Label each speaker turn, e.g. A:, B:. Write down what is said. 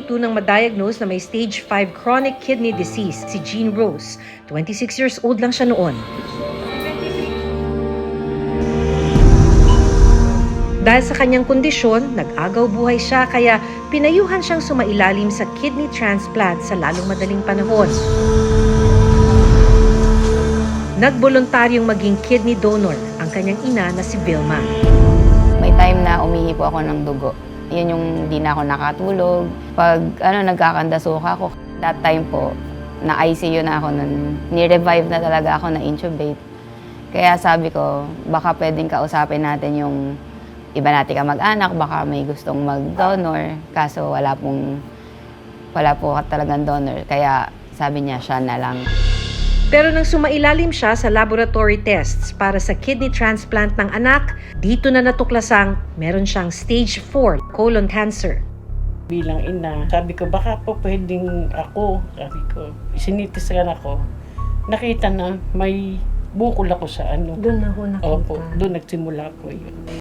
A: tunang ma-diagnose na may stage 5 chronic kidney disease si Jean Rose. 26 years old lang siya noon. Dahil sa kanyang kondisyon, nag-agaw buhay siya kaya pinayuhan siyang sumailalim sa kidney transplant sa lalong madaling panahon. Nagboluntaryong maging kidney donor ang kanyang ina na si Vilma.
B: May time na umihi po ako ng dugo. Yun yung di na ako nakatulog. Pag nagkakandasuka ako, that time po, na-ICU na ako nun. Ni-revive na talaga ako na intubate. Kaya sabi ko, baka pwedeng kausapin natin yung iba natin kamag-anak, baka may gustong mag-donor. Kaso wala po talagang donor. Kaya sabi niya, siya na lang.
A: Pero nang sumailalim siya sa laboratory tests para sa kidney transplant ng anak, dito na natuklasang meron siyang stage 4 colon cancer.
C: Bilang ina, sabi ko baka po pwedeng ako, sabi ko, sinitisgan ako. Nakita na may bukol ako sa ano.
A: Doon ako nakita.
C: Opo, doon nagsimula ko yun.